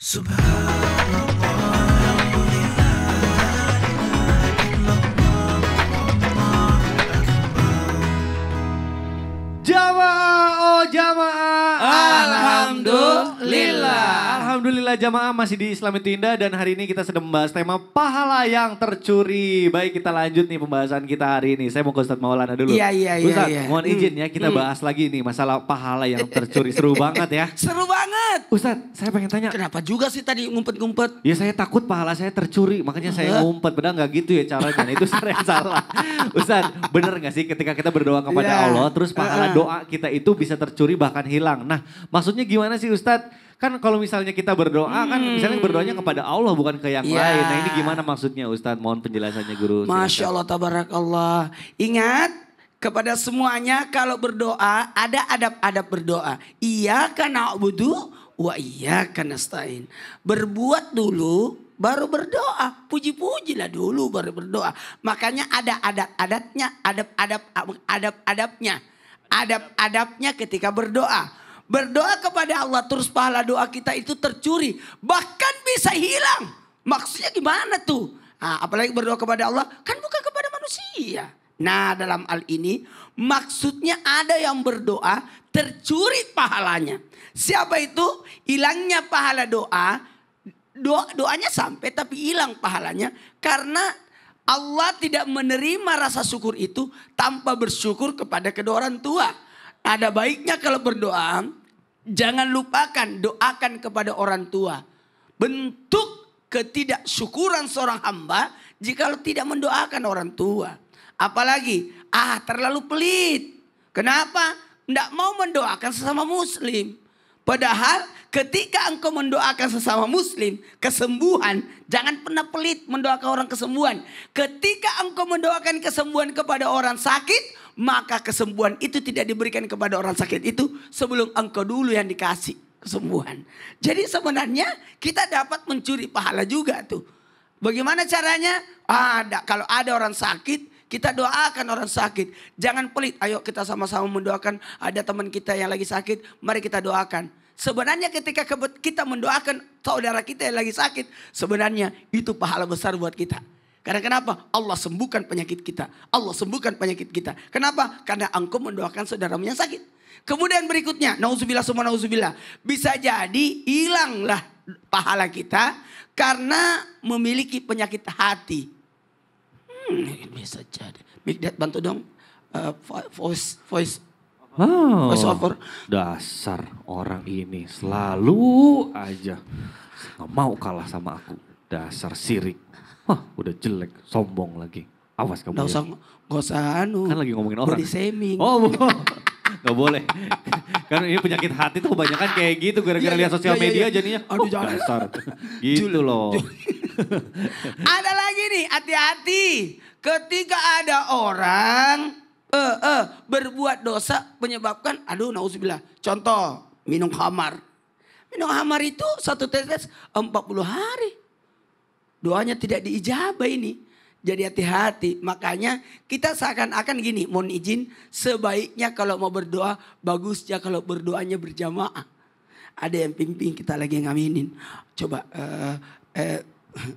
Jamaah, oh jamaah. Alhamdulillah. Alhamdulillah jamaah masih di Islam itu Indah dan hari ini kita sedang membahas tema pahala yang tercuri. Baik kita lanjut nih pembahasan kita hari ini. Saya mau ke Ustadz Maulana dulu. Iya. Ustadz mohon izin ya kita bahas lagi nih masalah pahala yang tercuri. Seru banget ya. Seru banget. Ustadz saya pengen tanya. Kenapa juga sih tadi ngumpet-ngumpet? Ya saya takut pahala saya tercuri makanya saya ngumpet. Padahal gak gitu ya caranya. Nah, itu saya yang salah. Ustadz bener gak sih ketika kita berdoa kepada Allah terus pahala doa kita itu bisa tercuri bahkan hilang. Nah maksudnya gimana sih Ustadz? Kan kalau misalnya kita berdoa kan misalnya berdoanya kepada Allah bukan ke yang lain. Nah ini gimana maksudnya Ustadz? Mohon penjelasannya guru. Masya Allah, tabarakallah. Ingat kepada semuanya kalau berdoa ada adab-adab berdoa. Iyyaka na'budu wa iyyaka nasta'in. Berbuat dulu baru berdoa. Puji-pujilah dulu baru berdoa. Makanya ada adat-adatnya, adab-adabnya. Adab-adabnya ketika berdoa. Berdoa kepada Allah terus pahala doa kita itu tercuri. Bahkan bisa hilang. Maksudnya gimana tuh? Nah, apalagi berdoa kepada Allah kan bukan kepada manusia. Nah dalam hal ini maksudnya ada yang berdoa tercuri pahalanya. Siapa itu? Hilangnya pahala doa. Doanya sampai tapi hilang pahalanya. Karena Allah tidak menerima rasa syukur itu tanpa bersyukur kepada kedua orang tua. Ada baiknya kalau berdoa, jangan lupakan doakan kepada orang tua. Bentuk ketidaksyukuran seorang hamba jika tidak mendoakan orang tua. Apalagi, terlalu pelit. Kenapa? Tidak mau mendoakan sesama muslim. Padahal ketika engkau mendoakan sesama muslim kesembuhan, jangan pernah pelit mendoakan orang kesembuhan. Ketika engkau mendoakan kesembuhan kepada orang sakit, maka kesembuhan itu tidak diberikan kepada orang sakit itu sebelum engkau dulu yang dikasih kesembuhan. Jadi sebenarnya kita dapat mencuri pahala juga tuh. Bagaimana caranya? Kalau ada orang sakit, kita doakan orang sakit. Jangan pelit. Ayo kita sama-sama mendoakan. Ada teman kita yang lagi sakit. Mari kita doakan. Sebenarnya ketika kita mendoakan saudara kita yang lagi sakit. Sebenarnya itu pahala besar buat kita. Karena kenapa? Allah sembuhkan penyakit kita. Allah sembuhkan penyakit kita. Kenapa? Karena engkau mendoakan saudaramu yang sakit. Kemudian berikutnya. Nauzubillah summa nauzubillah. Bisa jadi hilanglah pahala kita. Karena memiliki penyakit hati. Bisa jadi. Mikdad bantu dong. Voice over. Dasar orang ini selalu aja gak mau kalah sama aku. Dasar sirik. Udah jelek, sombong lagi. Awas kamu. Gak usah Kan lagi ngomongin orang. Body shaming. Gak boleh. Karena ini penyakit hati tuh kebanyakan kayak gitu. Gara-gara lihat sosial media jadinya. Aduh jangan. Dasar. Gitu loh. Ada lagi nih, hati-hati. Ketika ada orang berbuat dosa menyebabkan, nauzubillah. Contoh, minum khamar. Minum khamar itu satu tetes 40 hari. Doanya tidak diijabah ini. Jadi hati-hati. Makanya kita seakan-akan gini. Mohon izin. Sebaiknya kalau mau berdoa. Bagusnya kalau berdoanya berjamaah. Ada yang pimpin kita lagi ngaminin. Coba.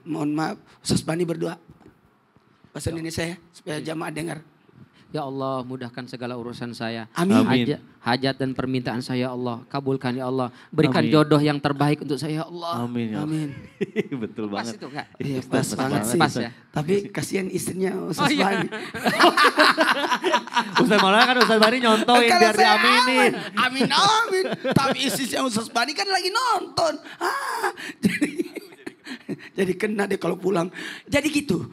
Mohon maaf. Ustaz Bani berdoa. Bahasa Indonesia ya. Supaya jamaah dengar. Ya Allah mudahkan segala urusan saya. Amin. Hajat dan permintaan saya ya Allah. Kabulkan ya Allah. Berikan jodoh yang terbaik untuk saya ya Allah. Amin. Ya Amin. Betul Pas banget. itu Kak? Iya pas banget sih. Pas ya. Tapi kasihan istrinya Ustaz iya. Bani. Ustaz Maulana kan Ustaz Bani nyontoin Kalau biar saya diaminin. Amin. Tapi istrinya Ustaz Bani kan lagi nonton. Jadi kena deh kalau pulang. Jadi gitu.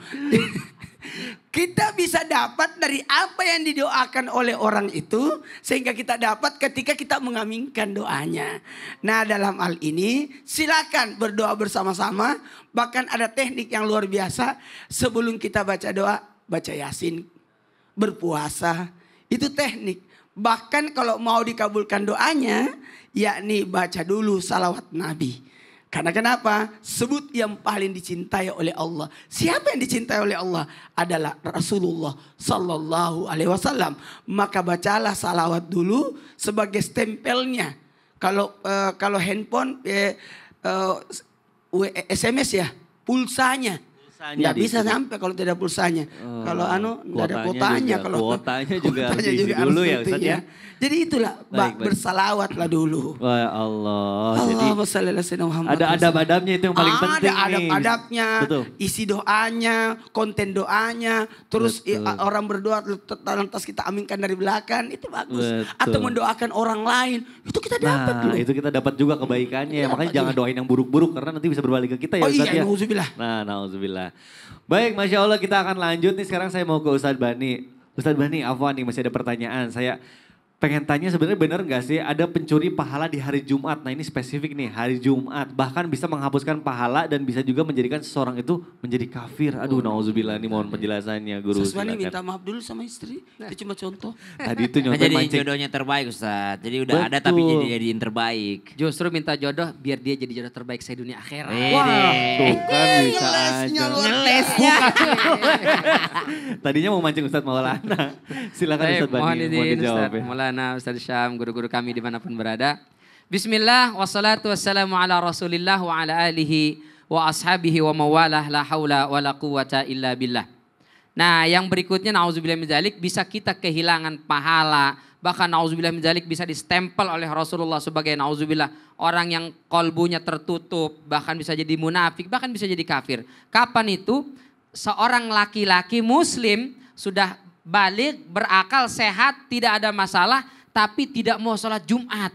Kita bisa dapat dari apa yang didoakan oleh orang itu. Sehingga kita dapat ketika kita mengaminkan doanya. Nah dalam hal ini silakan berdoa bersama-sama. Bahkan ada teknik yang luar biasa. Sebelum kita baca doa, baca Yasin. Berpuasa. Itu teknik. Bahkan kalau mau dikabulkan doanya. Yakni baca dulu salawat Nabi. Karena kenapa? Sebut yang paling dicintai oleh Allah. Siapa yang dicintai oleh Allah? Adalah Rasulullah Sallallahu Alaihi Wasallam. Maka bacalah salawat dulu sebagai stempelnya. Kalau handphone SMS ya, pulsanya. Nggak bisa sampai kalau tidak pulsanya. Kalau nggak ada kuotanya. Kuotanya juga harus dulu ya Ustaz ya. Jadi itulah bersalawatlah dulu. Wah Allah. Allahumma shalli ala sayyidina Muhammad. Ada adab-adabnya itu yang paling penting. Ada adab-adabnya, isi doanya, konten doanya. Terus orang berdoa lantas kita aminkan dari belakang, itu bagus. Atau mendoakan orang lain, itu kita dapat loh. Itu kita dapat juga kebaikannya. Makanya jangan doain yang buruk-buruk karena nanti bisa berbalik ke kita ya Ustaz ya. Nauzubillah. Nauzubillah. Baik, Masya Allah kita akan lanjut nih. Sekarang saya mau ke Ustadz Bani. Ustadz Bani, afwan nih masih ada pertanyaan. Saya pengen tanya sebenarnya benar gak sih ada pencuri pahala di hari Jumat? Nah ini spesifik nih, hari Jumat. Bahkan bisa menghapuskan pahala dan bisa juga menjadikan seseorang itu menjadi kafir. Aduh nauzubillah, ini mohon penjelasannya Guru. Ustadz Bani minta maaf dulu sama istri, itu cuma contoh. Tadi itu nyontoh jadi mancing. jodohnya terbaik Ustadz. Jadi udah ada tapi jadiin terbaik. Justru minta jodoh biar dia jadi jodoh terbaik saya dunia akhirat. Wah, tuh kan bisa aja. Ngelesnya. Tadinya mau mancing Ustadz Maulana. Silakan Ustadz Bani, mohon izin dijawab Ustadz ya. Maulana, Ustadz Syam, guru-guru kami dimanapun berada. Bismillah, wassalatu wassalamu ala rasulillah wa ala alihi wa ashabihi wa mawalah la hawla wa la quwata illa billah. Nah yang berikutnya na'udzubillah min dzalik bisa kita kehilangan pahala. Bahkan na'udzubillah min dzalik bisa distempel oleh Rasulullah sebagai na'udzubillah orang yang kolbunya tertutup. Bahkan bisa jadi munafik, bahkan bisa jadi kafir. Kapan itu? Seorang laki-laki muslim sudah balik, berakal, sehat, tidak ada masalah. Tapi tidak mau sholat Jumat.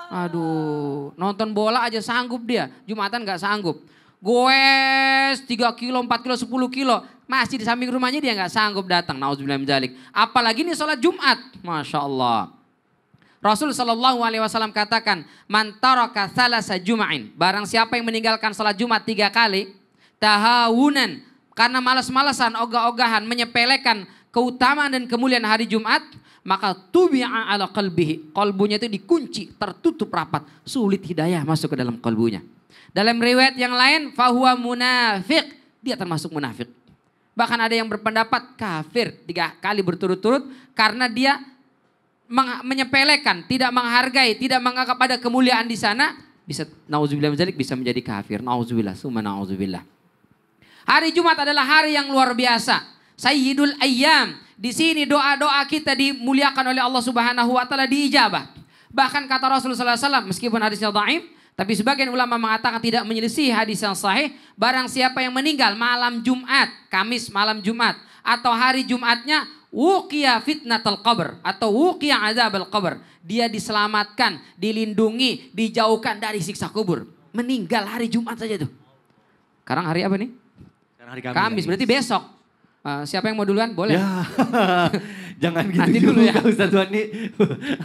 Aduh, nonton bola aja sanggup dia. Jumatan gak sanggup. Goes 3 kilo, 4 kilo, 10 kilo. Masih di samping rumahnya dia gak sanggup datang. Nauzubillah min dzalik. Apalagi nih sholat Jumat. Masya Allah. Rasul SAW katakan. Man taraka thalasa jum'ain. Barang siapa yang meninggalkan sholat Jumat 3 kali. Tahawunan. Karena malas-malasan, ogah-ogahan, menyepelekan keutamaan dan kemuliaan hari Jumat. Maka tubi'a ala qalbihi. Kalbunya itu dikunci, tertutup rapat. Sulit hidayah masuk ke dalam kalbunya. Dalam riwayat yang lain, fahuwa munafik. Dia termasuk munafik. Bahkan ada yang berpendapat kafir 3 kali berturut-turut. Karena dia menyepelekan, tidak menghargai, tidak menganggap ada kemuliaan di sana. Bisa, na'udzubillah min dzalik, bisa menjadi kafir. Na'udzubillah, summa na'udzubillah. Hari Jumat adalah hari yang luar biasa. Sayyidul Ayyam. Di sini doa-doa kita dimuliakan oleh Allah Subhanahu wa taala, diijabah. Bahkan kata Rasulullah SAW, meskipun hadisnya dhaif, tapi sebagian ulama mengatakan tidak menyelisih hadis yang sahih. Barang siapa yang meninggal malam Jumat, Kamis malam Jumat, atau hari Jumatnya, wuqiya fitnatul qabr atau wuqiya azabul qabr. Dia diselamatkan, dilindungi, dijauhkan dari siksa kubur. Meninggal hari Jumat saja tuh. Sekarang hari apa nih? Sekarang hari Kamis, berarti besok. Siapa yang mau duluan? Boleh. Ya, jangan gitu Nanti dulu dulu ya. Ustaz Wani.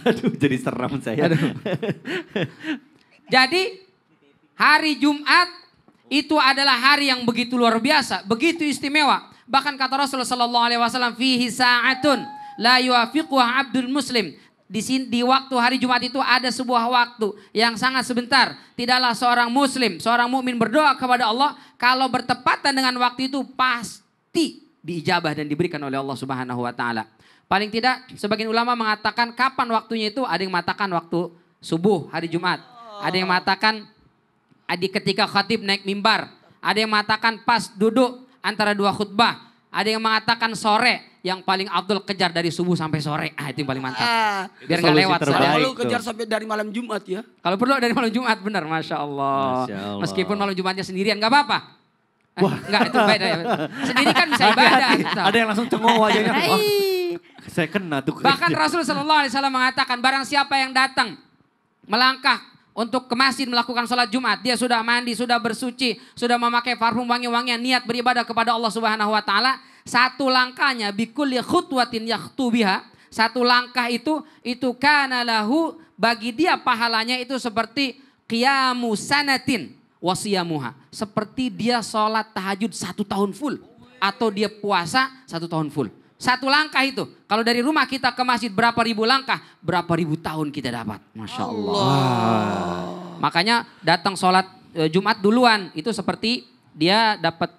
Aduh jadi seram saya. Jadi hari Jumat itu adalah hari yang begitu luar biasa, begitu istimewa. Bahkan kata Rasulullah SAW, fihi sa'atun la yuafiquha abdul muslim. Di waktu hari Jumat itu ada sebuah waktu yang sangat sebentar. Tidaklah seorang muslim, seorang mukmin berdoa kepada Allah kalau bertepatan dengan waktu itu pasti diijabah dan diberikan oleh Allah Subhanahu wa taala. Paling tidak sebagian ulama mengatakan kapan waktunya itu, ada yang mengatakan waktu subuh hari Jumat. Ada yang mengatakan ketika khatib naik mimbar. Ada yang mengatakan pas duduk antara 2 khutbah. Ada yang mengatakan sore, yang paling Abdul kejar dari subuh sampai sore. Itu yang paling mantap. Biar gak lewat. Kalau kejar sampai dari malam Jumat ya. Kalau perlu dari malam Jumat, benar. Masya Allah. Meskipun malam Jumatnya sendirian gak apa-apa. Wah, enggak itu beda ya. Sendiri kan bisa ibadah. Ada yang langsung cengok wajahnya. Oh, saya kena tuh. Bahkan Rasulullah SAW mengatakan barang siapa yang datang melangkah untuk ke masjid melakukan sholat Jumat. Dia sudah mandi, sudah bersuci, sudah memakai parfum wangi-wangian, niat beribadah kepada Allah Subhanahu wa taala. Satu langkahnya bikulli khutwatin yakhtu biha. Satu langkah itu kana lahu, bagi dia pahalanya itu seperti qiyamu sanatin wasiyamuha. Seperti dia sholat tahajud 1 tahun full. Atau dia puasa 1 tahun full. Satu langkah itu. Kalau dari rumah kita ke masjid berapa ribu langkah. Berapa ribu tahun kita dapat. Masya Allah. Makanya datang sholat Jumat duluan. Itu seperti dia dapat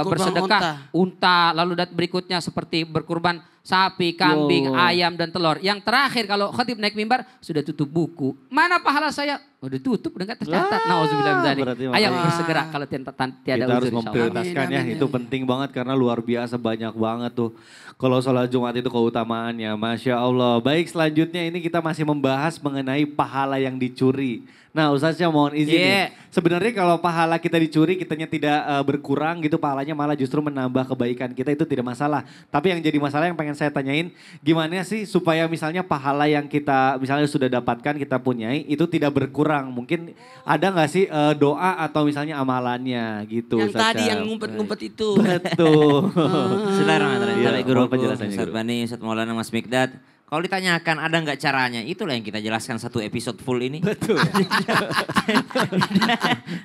bersedekah unta. Lalu berikutnya seperti berkurban sapi, kambing, ayam dan telur. Yang terakhir kalau khatib naik mimbar sudah tutup buku. Mana pahala saya? Udah tutup, udah gak tercatat. Nauzubillah min dzalik. Ayo bersegera kalau tiada kita harus uzur memprioritaskan ya. Itu penting banget karena luar biasa banyak banget tuh. Kalau sholat Jumat itu keutamaannya. Masya Allah. Baik, selanjutnya ini kita masih membahas mengenai pahala yang dicuri. Nah Ustaznya mohon izin nih. Sebenarnya kalau pahala kita dicuri, kitanya tidak berkurang gitu, pahalanya malah justru menambah kebaikan kita, itu tidak masalah. Tapi yang jadi masalah yang pengen saya tanyain, gimana sih supaya misalnya pahala yang kita misalnya sudah dapatkan, kita punyai, itu tidak berkurang. Mungkin ada gak sih doa atau misalnya amalannya gitu. Yang Ustaz tadi Syam. yang ngumpet-ngumpet itu. Betul. Bismillahirrahmanirrahim. Iya, Dari guru mohon penjelasannya, Ustaz Guru. Bani, Ustaz Maulana, Mas Mikdad. Kalau ditanyakan ada nggak caranya, itulah yang kita jelaskan satu episode full ini. Betul.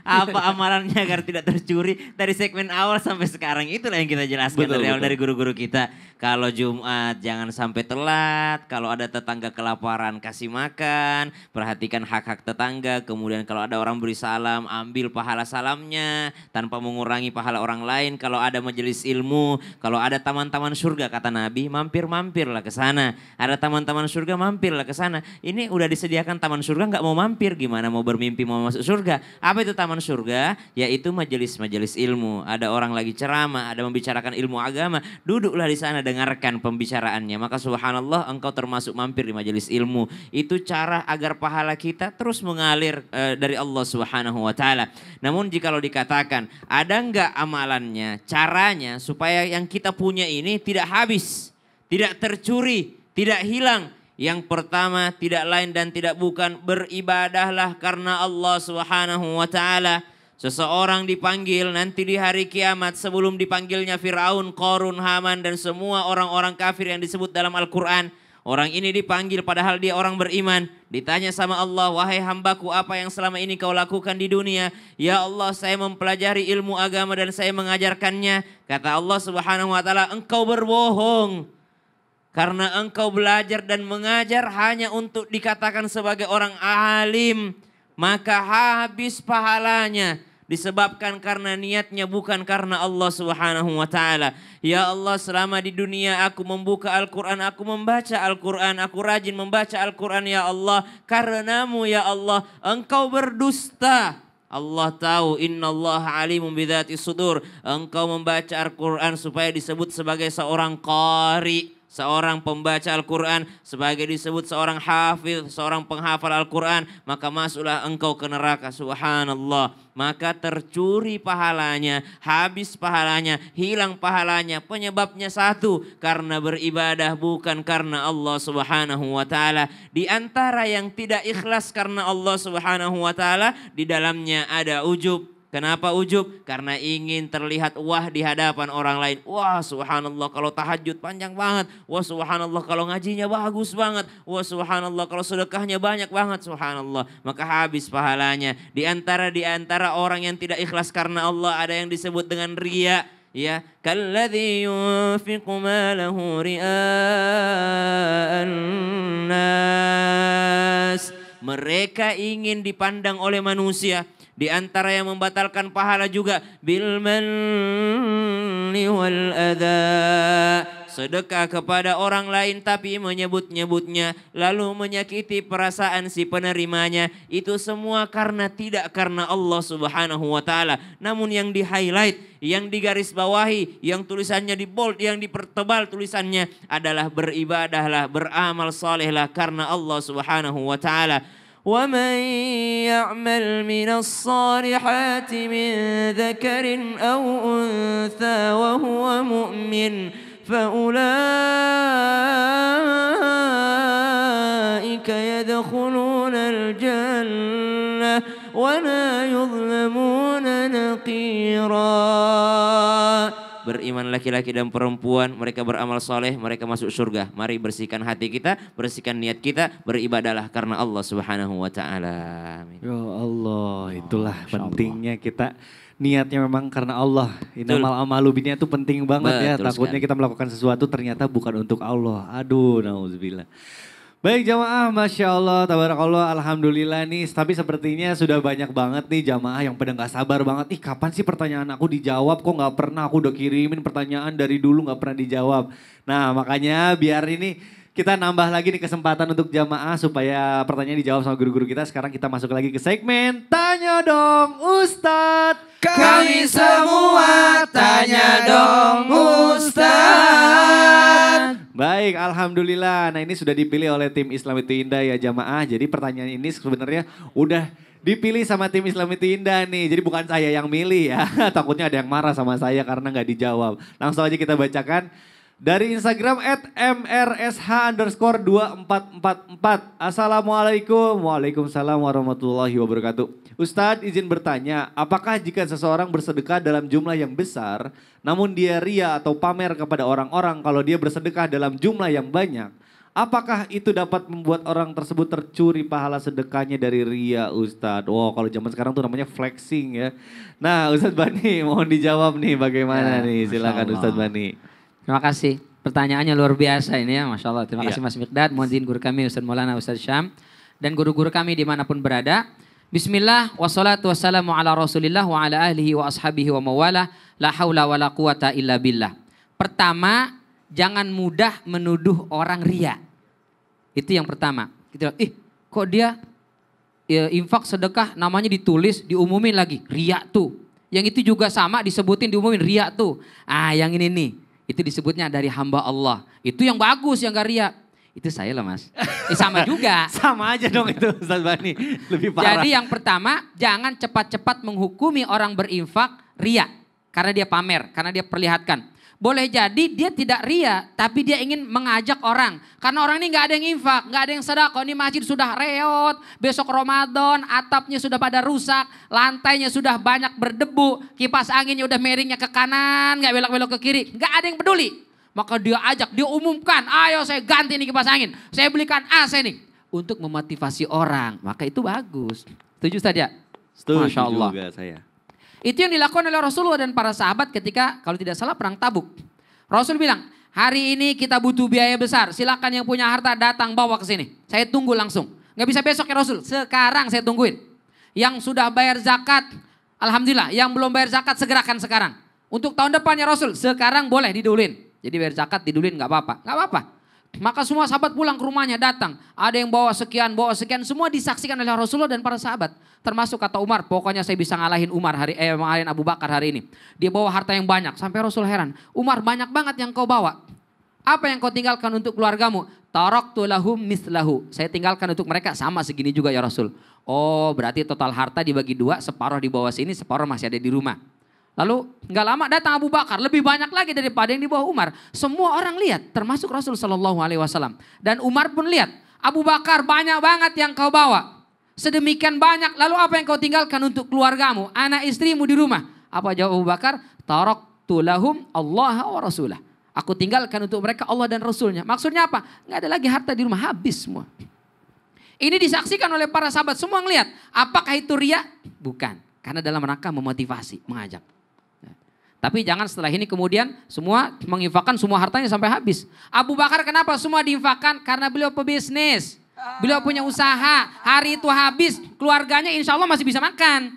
Apa amalannya agar tidak tercuri dari segmen awal sampai sekarang, itulah yang kita jelaskan Betul, dari awal betul. dari guru-guru kita. Kalau Jumat jangan sampai telat, kalau ada tetangga kelaparan kasih makan, perhatikan hak-hak tetangga. Kemudian kalau ada orang beri salam, ambil pahala salamnya tanpa mengurangi pahala orang lain. Kalau ada majelis ilmu, kalau ada taman-taman surga kata Nabi, mampir-mampirlah ke sana. Ada taman-taman surga, mampirlah ke sana. Ini udah disediakan taman surga, nggak mau mampir, gimana mau bermimpi mau masuk surga? Apa itu taman surga? Yaitu majelis-majelis ilmu. Ada orang lagi ceramah, ada membicarakan ilmu agama, duduklah di sana, dengarkan pembicaraannya. Maka subhanallah, engkau termasuk mampir di majelis ilmu. Itu cara agar pahala kita terus mengalir dari Allah Subhanahu wa taala. Namun jikalau dikatakan ada nggak amalannya, caranya supaya yang kita punya ini tidak habis, tidak tercuri, tidak hilang. Yang pertama tidak lain dan tidak bukan, beribadahlah karena Allah Subhanahu wa taala. Seseorang dipanggil nanti di hari kiamat sebelum dipanggilnya Firaun, Qarun, Haman dan semua orang-orang kafir yang disebut dalam Al-Quran. Orang ini dipanggil padahal dia orang beriman. Ditanya sama Allah, wahai hambaku, apa yang selama ini kau lakukan di dunia? Ya Allah, saya mempelajari ilmu agama dan saya mengajarkannya. Kata Allah Subhanahu wa taala, engkau berbohong. Karena engkau belajar dan mengajar hanya untuk dikatakan sebagai orang alim, maka habis pahalanya. Disebabkan karena niatnya bukan karena Allah Subhanahu wa taala. Ya Allah, selama di dunia aku membuka Al-Quran, aku membaca Al-Quran, aku rajin membaca Al-Quran ya Allah. Karenamu ya Allah, engkau berdusta. Allah tahu, innallaha alimun bidzati sudur. Engkau membaca Al-Quran supaya disebut sebagai seorang qari, seorang pembaca Al-Quran, sebagai disebut seorang hafidh, seorang penghafal Al-Quran, maka masuklah engkau ke neraka. Subhanallah. Maka tercuri pahalanya, habis pahalanya, hilang pahalanya. Penyebabnya satu, karena beribadah bukan karena Allah Subhanahu wa taala. Di antara yang tidak ikhlas karena Allah Subhanahu wa taala, di dalamnya ada ujub. Kenapa ujub? Karena ingin terlihat wah di hadapan orang lain. Wah subhanallah kalau tahajud panjang banget. Wah subhanallah kalau ngajinya bagus banget. Wah subhanallah kalau sedekahnya banyak banget. Subhanallah. Maka habis pahalanya. Di antara orang yang tidak ikhlas karena Allah ada yang disebut dengan riya. Ya, kalladzi yunfiqu malahu ria'an nas. Mereka ingin dipandang oleh manusia. Di antara yang membatalkan pahala juga bil manni wal adha. Sedekah kepada orang lain tapi menyebut-nyebutnya lalu menyakiti perasaan si penerimanya. Itu semua karena tidak karena Allah Subhanahu wa taala. Namun yang di-highlight, yang digarisbawahi, yang tulisannya di bold, yang dipertebal tulisannya adalah beribadahlah, beramal salehlah karena Allah Subhanahu wa taala. وَمَنْ يَعْمَلْ مِنَ الصَّالِحَاتِ مِنْ ذَكَرٍ أَوْ أُنْثَى وَهُوَ مُؤْمِنٌ فَأُولَئِكَ يَدْخُلُونَ الْجَنَّةَ وَلَا يُظْلَمُونَ نَقِيرًا. Beriman laki-laki dan perempuan, mereka beramal soleh, mereka masuk surga. Mari bersihkan hati kita, bersihkan niat kita, beribadahlah karena Allah Subhanahu wa taala. Ya Allah, itulah pentingnya kita niatnya memang karena Allah. Innamal amalu binniyat itu penting banget. Betul ya. Takutnya sekali. kita melakukan sesuatu ternyata bukan untuk Allah. Aduh, nauzubillah. Baik jamaah, Masya Allah, tabarakallah, alhamdulillah nih. Tapi sepertinya sudah banyak banget nih jamaah yang pada gak sabar banget. Ih kapan sih pertanyaan aku dijawab, kok gak pernah, aku udah kirimin pertanyaan dari dulu gak pernah dijawab. Nah makanya biar ini kita nambah lagi nih kesempatan untuk jamaah supaya pertanyaan dijawab sama guru-guru kita. Sekarang kita masuk lagi ke segmen Tanya Dong Ustadz. Kami semua tanya dong Ustaz. Baik, alhamdulillah. Nah ini sudah dipilih oleh tim Islam Itu Indah ya jamaah. Jadi pertanyaan ini sebenarnya udah dipilih sama tim Islam Itu Indah nih. Jadi bukan saya yang milih ya. Takutnya ada yang marah sama saya karena nggak dijawab. Langsung aja kita bacakan. Dari Instagram @mrsh_2444. Assalamualaikum. Waalaikumsalam warahmatullahi wabarakatuh. Ustadz izin bertanya, apakah jika seseorang bersedekah dalam jumlah yang besar, namun dia ria atau pamer kepada orang-orang kalau dia bersedekah dalam jumlah yang banyak, apakah itu dapat membuat orang tersebut tercuri pahala sedekahnya dari ria Ustadz? Wow, kalau zaman sekarang tuh namanya flexing ya. Nah Ustadz Bani mohon dijawab nih bagaimana nih, silakan Ustadz Bani. Terima kasih. Pertanyaannya luar biasa ini ya, Masya Allah. Terima kasih Mas Miqdad, mohon izin guru kami Ustadz Maulana Ustadz Syam, dan guru-guru kami dimanapun berada. Bismillah, wassalatu wassalamu ala rasulillah wa ala ahlihi wa ashabihi wa mawalah, la hawla wa la quwata illa billah. Pertama, jangan mudah menuduh orang ria. Itu yang pertama. Kita lihat, kok dia infak sedekah namanya ditulis, diumumin lagi, ria tuh. Yang itu juga sama disebutin, diumumin, ria tuh. Ah yang ini nih, itu disebutnya dari hamba Allah. Itu yang bagus, yang gak ria. Itu saya loh Mas. Sama juga. Sama aja dong itu Ustadz Bani. Lebih parah. Jadi yang pertama, jangan cepat-cepat menghukumi orang berinfak ria. Karena dia pamer, karena dia perlihatkan. Boleh jadi dia tidak ria, tapi dia ingin mengajak orang. Karena orang ini gak ada yang infak, gak ada yang sedekah. Ini masjid sudah reot, besok Ramadan, atapnya sudah pada rusak, lantainya sudah banyak berdebu, kipas anginnya udah miringnya ke kanan, gak belok-belok ke kiri. Gak ada yang peduli. Maka dia ajak, dia umumkan, ayo saya ganti nih kipas angin, saya belikan AC nih. Untuk memotivasi orang, maka itu bagus. Setuju Ustaz ya? Setuju Masya Allah. juga saya. Itu yang dilakukan oleh Rasulullah dan para sahabat ketika kalau tidak salah perang Tabuk. Rasul bilang, hari ini kita butuh biaya besar, silakan yang punya harta datang bawa ke sini. Saya tunggu langsung. Gak bisa besok ya Rasul, sekarang saya tungguin. Yang sudah bayar zakat, alhamdulillah. Yang belum bayar zakat segerakan sekarang. Untuk tahun depan ya Rasul, sekarang boleh didulin. Jadi bayar zakat didulin gak apa-apa. Gak apa-apa. Maka semua sahabat pulang ke rumahnya datang. Ada yang bawa sekian, semua disaksikan oleh Rasulullah dan para sahabat. Termasuk kata Umar, pokoknya saya bisa ngalahin ngalahin Abu Bakar hari ini. Dia bawa harta yang banyak, sampai Rasul heran. Umar banyak banget yang kau bawa. Apa yang kau tinggalkan untuk keluargamu? Taraktu lahum mislahu. Saya tinggalkan untuk mereka sama segini juga ya Rasul. Oh berarti total harta dibagi dua, separuh di bawah sini, separuh masih ada di rumah. Lalu nggak lama datang Abu Bakar, lebih banyak lagi daripada yang di bawah Umar. Semua orang lihat, termasuk Rasul Shallallahu Alaihi Wasallam. Dan Umar pun lihat, Abu Bakar banyak banget yang kau bawa. Sedemikian banyak, lalu apa yang kau tinggalkan untuk keluargamu, anak istrimu di rumah? Apa jawab Abu Bakar? Taraktu lahum Allah wa Rasulah. Aku tinggalkan untuk mereka Allah dan Rasulnya. Maksudnya apa? Nggak ada lagi harta di rumah, habis semua. Ini disaksikan oleh para sahabat, semua ngelihat. Apakah itu ria? Bukan, karena dalam rangka memotivasi, mengajak. Tapi jangan setelah ini kemudian semua menginfakkan semua hartanya sampai habis. Abu Bakar kenapa semua diinfakkan? Karena beliau pebisnis. Beliau punya usaha. Hari itu habis, keluarganya insya Allah masih bisa makan.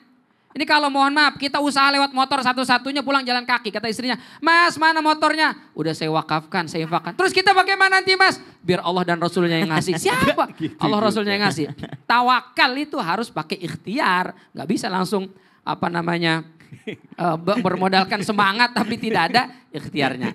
Ini kalau mohon maaf, kita usaha lewat motor satu-satunya pulang jalan kaki. Kata istrinya, Mas mana motornya? Udah saya wakafkan, saya infakkan. Terus kita bagaimana nanti Mas? Biar Allah dan Rasulnya yang ngasih. Siapa? Allah Rasulnya yang ngasih. Tawakal itu harus pakai ikhtiar. Gak bisa langsung bermodalkan semangat tapi tidak ada ikhtiarnya.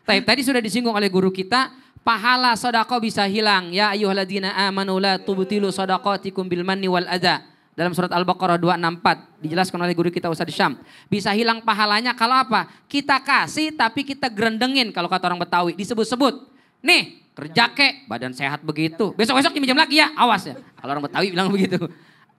Tadi sudah disinggung oleh guru kita, pahala sedekah bisa hilang. Ya ayyuhalladzina amanu la tubtilu shadaqatikum bil manni wal adza. Dalam surat Al-Baqarah 264 dijelaskan oleh guru kita Ustadz Syam. Bisa hilang pahalanya kalau apa? Kita kasih tapi kita gerendengin kalau kata orang Betawi, disebut-sebut. Nih, kerja kek, badan sehat begitu. Besok-besok diminjam lagi ya, awas ya. Kalau orang Betawi bilang begitu.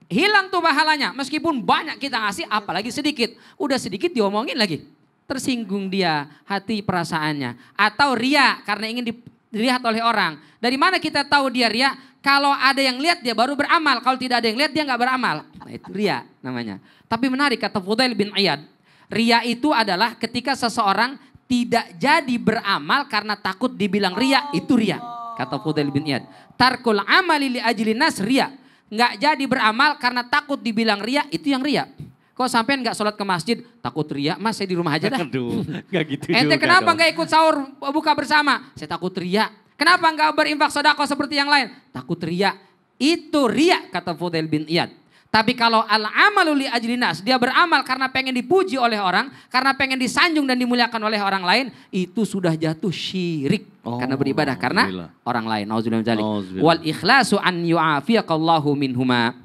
Hilang tuh pahalanya, meskipun banyak kita ngasih, apalagi sedikit. Udah sedikit diomongin lagi. Tersinggung dia, hati perasaannya. Atau ria, karena ingin dilihat oleh orang. Dari mana kita tahu dia ria? Kalau ada yang lihat dia baru beramal. Kalau tidak ada yang lihat dia nggak beramal. Nah itu ria namanya. Tapi menarik kata Fudail bin Iyad. Ria itu adalah ketika seseorang tidak jadi beramal karena takut dibilang ria, itu ria. Kata Fudail bin Iyad. Tarkul amali li ajli nas ria. Nggak jadi beramal karena takut dibilang ria, itu yang ria. Kok sampean nggak sholat ke masjid, takut ria, mas saya di rumah aja dah. Aduh, nggak gitu Ente juga kenapa dong. nggak ikut sahur buka bersama? Saya takut ria. Kenapa nggak berinfak sedekah seperti yang lain? Takut ria. Itu ria kata Fudail bin Iyad. Tapi kalau al-amalu li ajli nas, dia beramal karena pengen dipuji oleh orang, karena pengen disanjung dan dimuliakan oleh orang lain, itu sudah jatuh syirik. Karena beribadah karena orang lain. Nauzubillah min dzalik. Wal ikhlasu an yu'afiyaqallahu minhuma.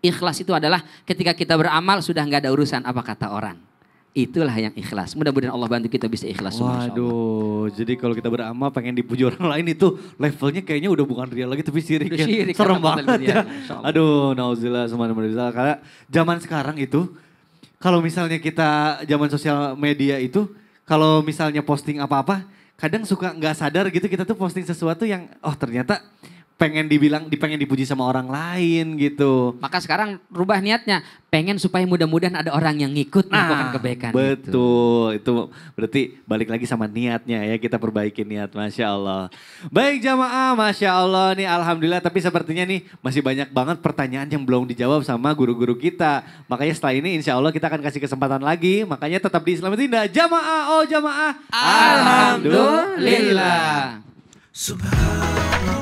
Ikhlas itu adalah ketika kita beramal sudah nggak ada urusan apa kata orang. Itulah yang ikhlas. Mudah-mudahan Allah bantu kita bisa ikhlas semua. Waduh, jadi kalau kita beramal pengen dipuji orang lain itu levelnya kayaknya udah bukan real lagi tapi syirik. Udah syirik, Serem kata banget ya. Masya Allah. Aduh, nauzubillah subhanallah. Karena zaman sekarang itu kalau misalnya kita zaman sosial media itu kalau misalnya posting apa-apa kadang suka nggak sadar gitu kita tuh posting sesuatu yang ternyata pengen dipuji sama orang lain gitu. Maka sekarang rubah niatnya, pengen supaya mudah-mudahan ada orang yang ngikut melakukan kebaikan. Betul, itu berarti balik lagi sama niatnya ya, kita perbaiki niat, Masya Allah. Baik jamaah, Masya Allah nih Alhamdulillah, tapi sepertinya nih masih banyak banget pertanyaan yang belum dijawab sama guru-guru kita. Makanya setelah ini insya Allah kita akan kasih kesempatan lagi, makanya tetap di Islam Indah. Jamaah, oh jamaah. Alhamdulillah. Subhanallah.